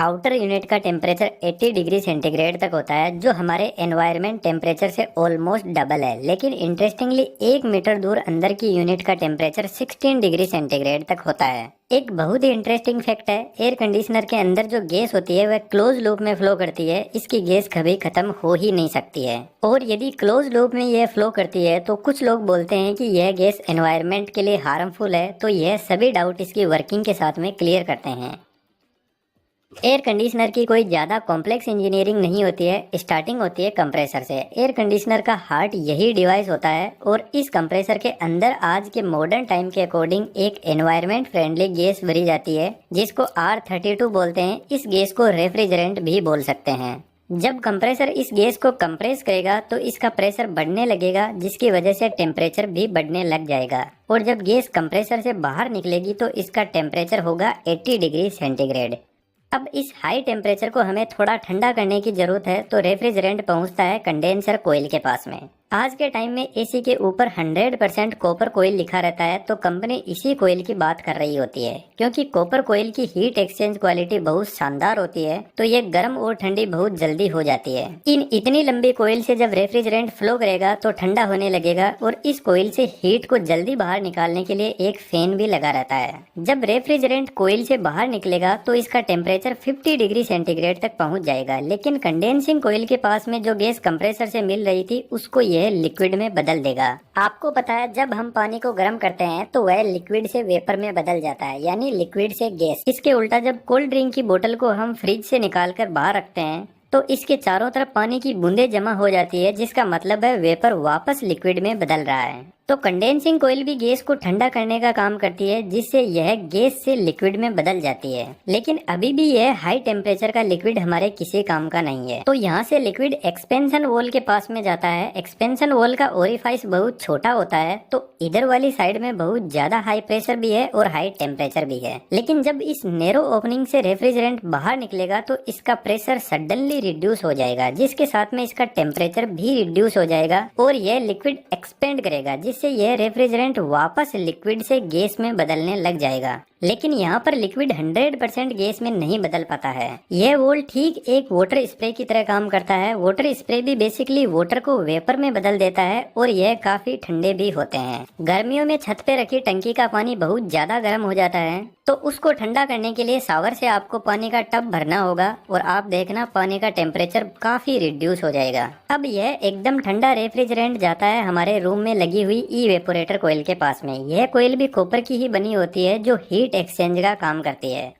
Outer unit का temperature 80 degree centigrade तक होता है, जो हमारे एनवायरनमेंट टेम्परेचर से ऑलमोस्ट डबल है। लेकिन इंटरेस्टिंगली 1 मीटर दूर अंदर की यूनिट का टेम्परेचर 16 डिग्री सेंटीग्रेड तक होता है। एक बहुत ही इंटरेस्टिंग फैक्ट है, एयर कंडीशनर के अंदर जो गैस होती है वह क्लोज लूप में फ्लो करती है। इसकी गैस कभी खत्म हो ही नहीं सकती है। और यदि क्लोज लूप में यह फ्लो करती है तो कुछ लोग बोलते हैं कि यह गैस एनवायरनमेंट के लिए हार्मफुल है, तो यह सभी डाउट इसकी वर्किंग के साथ में क्लियर करते हैं। एयर कंडीशनर की कोई ज़्यादा कॉम्प्लेक्स इंजीनियरिंग नहीं होती है, स्टार्टिंग होती है कंप्रेसर से। एयर कंडीशनर का हार्ट यही डिवाइस होता है और इस कंप्रेसर के अंदर आज के मॉडर्न टाइम के अकॉर्डिंग एक एनवायरनमेंट फ्रेंडली गैस भरी जाती है, जिसको R32 बोलते हैं। इस गैस को रेफ्रिजरेंट भी बोल सकते हैं। जब कंप्रेसर इस गैस को कंप्रेस करेगा तो इसका प्रेशर बढ़ने लगेगा, जिसकी वजह से टेम्परेचर भी बढ़ने लग जाएगा। और जब गैस कंप्रेसर से बाहर निकलेगी तो इसका टेम्परेचर होगा 80 डिग्री सेंटीग्रेड। अब इस हाई टेम्परेचर को हमें थोड़ा ठंडा करने की जरूरत है, तो रेफ्रिजरेंट पहुंचता है कंडेंसर कोयल के पास में। आज के टाइम में एसी के ऊपर 100% कॉपर कोयल लिखा रहता है, तो कंपनी इसी कोयल की बात कर रही होती है। क्योंकि कॉपर कोयल की हीट एक्सचेंज क्वालिटी बहुत शानदार होती है, तो ये गर्म और ठंडी बहुत जल्दी हो जाती है। इन इतनी लंबी कोयल से जब रेफ्रिजरेंट फ्लो करेगा तो ठंडा होने लगेगा, और इस कोयल से हीट को जल्दी बाहर निकालने के लिए एक फैन भी लगा रहता है। जब रेफ्रिजरेंट कोयल से बाहर निकलेगा तो इसका टेम्परेचर 50 डिग्री सेंटीग्रेड तक पहुंच जाएगा। लेकिन कंडेंसिंग कोयल के पास में जो गैस कंप्रेसर से मिल रही थी उसको यह लिक्विड में बदल देगा। आपको पता है, जब हम पानी को गर्म करते हैं तो वह लिक्विड से वेपर में बदल जाता है, यानी लिक्विड से गैस। इसके उल्टा जब कोल्ड ड्रिंक की बोतल को हम फ्रिज से निकालकर बाहर रखते हैं तो इसके चारों तरफ पानी की बूंदें जमा हो जाती है, जिसका मतलब है वेपर वापस लिक्विड में बदल रहा है। तो कंडेंसिंग कोयल भी गैस को ठंडा करने का काम करती है, जिससे यह गैस से लिक्विड में बदल जाती है। लेकिन अभी भी यह हाई टेम्परेचर का लिक्विड हमारे किसी काम का नहीं है। तो यहाँ से लिक्विड एक्सपेंशन वॉल के पास में जाता है। एक्सपेंशन वॉल का ओरिफाइस बहुत छोटा होता है, तो इधर वाली साइड में बहुत ज्यादा हाई प्रेशर भी है और हाई टेम्परेचर भी है। लेकिन जब इस नैरो ओपनिंग से रेफ्रिजरेंट बाहर निकलेगा तो इसका प्रेशर सडनली रिड्यूस हो जाएगा, जिसके साथ में इसका टेम्परेचर भी रिड्यूस हो जाएगा और यह लिक्विड एक्सपेंड करेगा, जिससे यह रेफ्रिजरेंट वापस लिक्विड से गैस में बदलने लग जाएगा। लेकिन यहाँ पर लिक्विड 100% गैस में नहीं बदल पाता है। यह वॉल ठीक एक वाटर स्प्रे की तरह काम करता है। वाटर स्प्रे भी बेसिकली वाटर को वेपर में बदल देता है और यह काफी ठंडे भी होते हैं। गर्मियों में छत पे रखी टंकी का पानी बहुत ज्यादा गर्म हो जाता है, तो उसको ठंडा करने के लिए शावर से आपको पानी का टब भरना होगा और आप देखना पानी का टेम्परेचर काफी रिड्यूस हो जाएगा। अब यह एकदम ठंडा रेफ्रिजरेंट जाता है हमारे रूम में लगी हुई इवेपोरेटर कोयल के पास में। यह कोयल भी कॉपर की ही बनी होती है, जो हीट एक्सचेंज का काम करती है।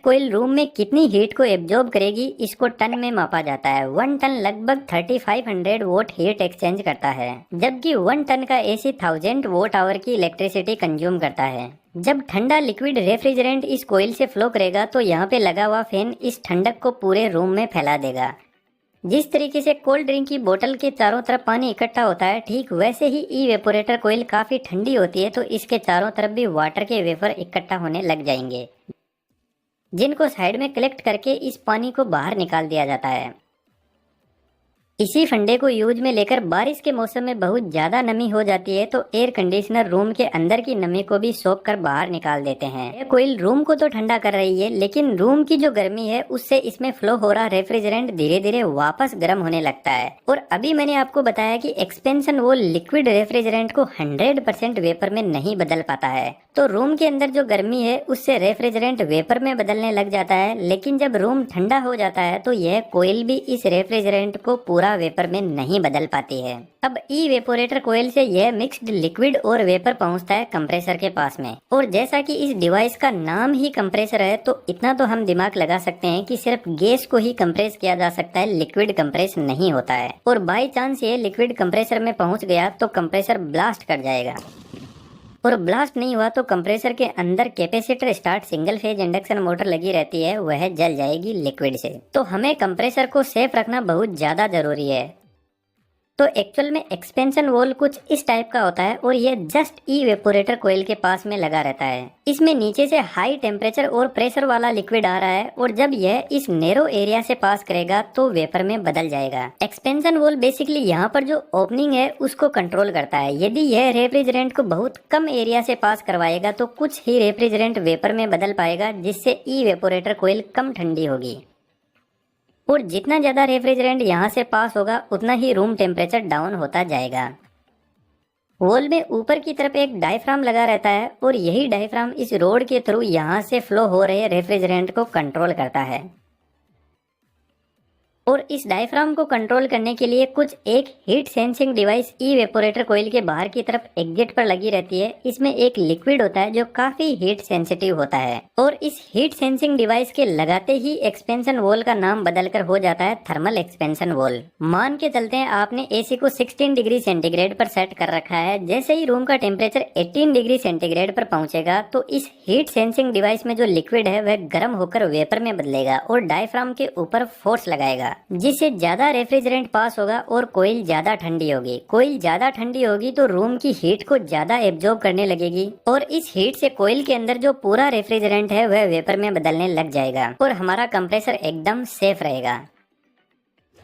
कोयल रूम में कितनी हीट को एब्जॉर्ब करेगी इसको टन में मापा जाता है। 1 टन लगभग 3500 वोट हीट एक्सचेंज करता है, जबकि 1 टन का एसी 1000 वोट आवर की इलेक्ट्रिसिटी कंज्यूम करता है। जब ठंडा लिक्विड रेफ्रिजरेंट इस कोयल से फ्लो करेगा तो यहाँ पे लगा हुआ फैन इस ठंडक को पूरे रूम में फैला देगा। जिस तरीके से कोल्ड ड्रिंक की बोतल के चारों तरफ पानी इकट्ठा होता है, ठीक वैसे ही इवेपोरेटर कोयल काफी ठंडी होती है, तो इसके चारों तरफ भी वाटर के वेपर इकट्ठा होने लग जाएंगे, जिनको साइड में कलेक्ट करके इस पानी को बाहर निकाल दिया जाता है। इसी फंडे को यूज में लेकर बारिश के मौसम में बहुत ज्यादा नमी हो जाती है, तो एयर कंडीशनर रूम के अंदर की नमी को भी सोख कर बाहर निकाल देते हैं। यह कोयल रूम को तो ठंडा कर रही है, लेकिन रूम की जो गर्मी है उससे इसमें फ्लो हो रहा रेफ्रिजरेंट धीरे धीरे वापस गर्म होने लगता है। और अभी मैंने आपको बताया कि एक्सपेंशन वो लिक्विड रेफ्रिजरेंट को 100% वेपर में नहीं बदल पाता है, तो रूम के अंदर जो गर्मी है उससे रेफ्रिजरेंट वेपर में बदलने लग जाता है। लेकिन जब रूम ठंडा हो जाता है तो यह कोयल भी इस रेफ्रिजरेंट को पूरा वेपर में नहीं बदल पाती है। अब इवेपोरेटर कोयल से यह मिक्स्ड लिक्विड और वेपर पहुंचता है कंप्रेसर के पास में। और जैसा कि इस डिवाइस का नाम ही कंप्रेसर है, तो इतना तो हम दिमाग लगा सकते हैं कि सिर्फ गैस को ही कंप्रेस किया जा सकता है, लिक्विड कंप्रेस नहीं होता है। और बाई चांस ये लिक्विड कंप्रेसर में पहुंच गया तो कंप्रेसर ब्लास्ट कर जाएगा, और ब्लास्ट नहीं हुआ तो कंप्रेसर के अंदर capacitor start single phase induction motor लगी रहती है, वह जल जाएगी लिक्विड से। तो हमें कंप्रेसर को सेफ रखना बहुत ज्यादा जरूरी है। तो एक्चुअल में एक्सपेंशन वॉल कुछ इस टाइप का होता है और ये जस्ट इवेपोरेटर कोयल के पास में लगा रहता है। इसमें नीचे से हाई टेम्परेचर और प्रेशर वाला लिक्विड आ रहा है और जब यह इस नैरो एरिया से पास करेगा तो वेपर में बदल जाएगा। एक्सपेंशन वॉल बेसिकली यहाँ पर जो ओपनिंग है उसको कंट्रोल करता है। यदि यह रेफ्रिजरेंट को बहुत कम एरिया से पास करवाएगा तो कुछ ही रेफ्रिजरेंट वेपर में बदल पाएगा, जिससे इवेपोरेटर कोयल कम ठंडी होगी। और जितना ज़्यादा रेफ्रिजरेंट यहाँ से पास होगा उतना ही रूम टेम्परेचर डाउन होता जाएगा। वॉल में ऊपर की तरफ एक डायफ्राम लगा रहता है और यही डायफ्राम इस रोड के थ्रू यहाँ से फ्लो हो रहे रेफ्रिजरेंट को कंट्रोल करता है। और इस डायफ्राम को कंट्रोल करने के लिए कुछ एक हीट सेंसिंग डिवाइस इवेपोरेटर कोयल के बाहर की तरफ एग्जिट पर लगी रहती है। इसमें एक लिक्विड होता है जो काफी हीट सेंसिटिव होता है और इस हीट सेंसिंग डिवाइस के लगाते ही एक्सपेंशन वॉल का नाम बदलकर हो जाता है थर्मल एक्सपेंशन वॉल। मान के चलते हैं आपने एसी को 16 डिग्री सेंटीग्रेड पर सेट कर रखा है। जैसे ही रूम का टेम्परेचर 18 डिग्री सेंटीग्रेड पर पहुंचेगा तो इस हीट सेंसिंग डिवाइस में जो लिक्विड है वह गर्म होकर वेपर में बदलेगा और डायफ्राम के ऊपर फोर्स लगाएगा, जिससे ज्यादा रेफ्रिजरेंट पास होगा और कोयल ज्यादा ठंडी होगी। कोयल ज्यादा ठंडी होगी तो रूम की हीट को ज्यादा एब्जॉर्ब करने लगेगी और इस हीट से कोयल के अंदर जो पूरा रेफ्रिजरेंट है वह वेपर में बदलने लग जाएगा और हमारा कंप्रेसर एकदम सेफ रहेगा।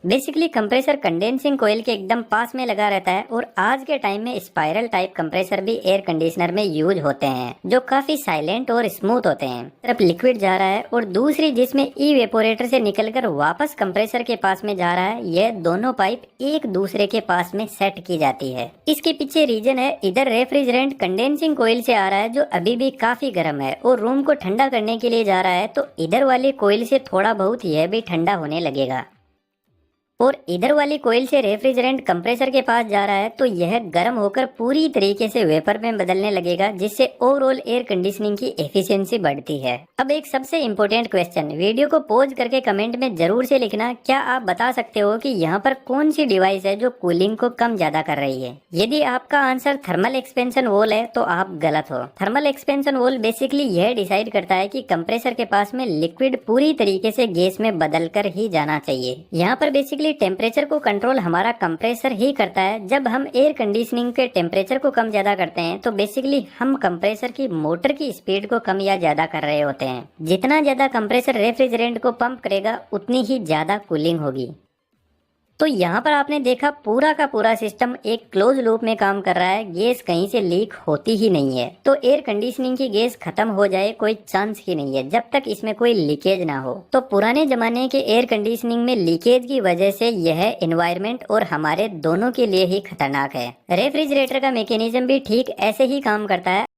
बेसिकली कंप्रेसर कंडेंसिंग कोयल के एकदम पास में लगा रहता है और आज के टाइम में स्पाइरल टाइप कंप्रेसर भी एयर कंडीशनर में यूज होते हैं जो काफी साइलेंट और स्मूथ होते हैं। तरफ लिक्विड जा रहा है और दूसरी जिसमें इवेपोरेटर से निकलकर वापस कंप्रेसर के पास में जा रहा है। यह दोनों पाइप एक दूसरे के पास में सेट की जाती है। इसके पीछे रीजन है, इधर रेफ्रिजरेंट कंडेंसिंग कोयल से आ रहा है जो अभी भी काफी गर्म है और रूम को ठंडा करने के लिए जा रहा है, तो इधर वाली कोयल से थोड़ा बहुत यह भी ठंडा होने लगेगा और इधर वाली कोयल से रेफ्रिजरेंट कंप्रेसर के पास जा रहा है तो यह गर्म होकर पूरी तरीके से वेपर में बदलने लगेगा, जिससे ओवरऑल एयर कंडीशनिंग की एफिशिएंसी बढ़ती है। अब एक सबसे इम्पोर्टेंट क्वेश्चन, वीडियो को पॉज करके कमेंट में जरूर से लिखना, क्या आप बता सकते हो कि यहाँ पर कौन सी डिवाइस है जो कूलिंग को कम ज्यादा कर रही है? यदि आपका आंसर थर्मल एक्सपेंशन वॉल है तो आप गलत हो। थर्मल एक्सपेंशन वॉल बेसिकली यह डिसाइड करता है कि कंप्रेसर के पास में लिक्विड पूरी तरीके से गैस में बदल कर ही जाना चाहिए। यहाँ पर बेसिकली टेम्परेचर को कंट्रोल हमारा कंप्रेसर ही करता है। जब हम एयर कंडीशनिंग के टेम्परेचर को कम ज्यादा करते हैं तो बेसिकली हम कंप्रेसर की मोटर की स्पीड को कम या ज्यादा कर रहे होते हैं। जितना ज्यादा कंप्रेसर रेफ्रिजरेंट को पंप करेगा उतनी ही ज्यादा कूलिंग होगी। तो यहाँ पर आपने देखा पूरा का पूरा सिस्टम एक क्लोज लूप में काम कर रहा है, गैस कहीं से लीक होती ही नहीं है। तो एयर कंडीशनिंग की गैस खत्म हो जाए कोई चांस ही नहीं है जब तक इसमें कोई लीकेज ना हो। तो पुराने जमाने के एयर कंडीशनिंग में लीकेज की वजह से यह एनवायरनमेंट और हमारे दोनों के लिए ही खतरनाक है। रेफ्रिजरेटर का मैकेनिज्म भी ठीक ऐसे ही काम करता है।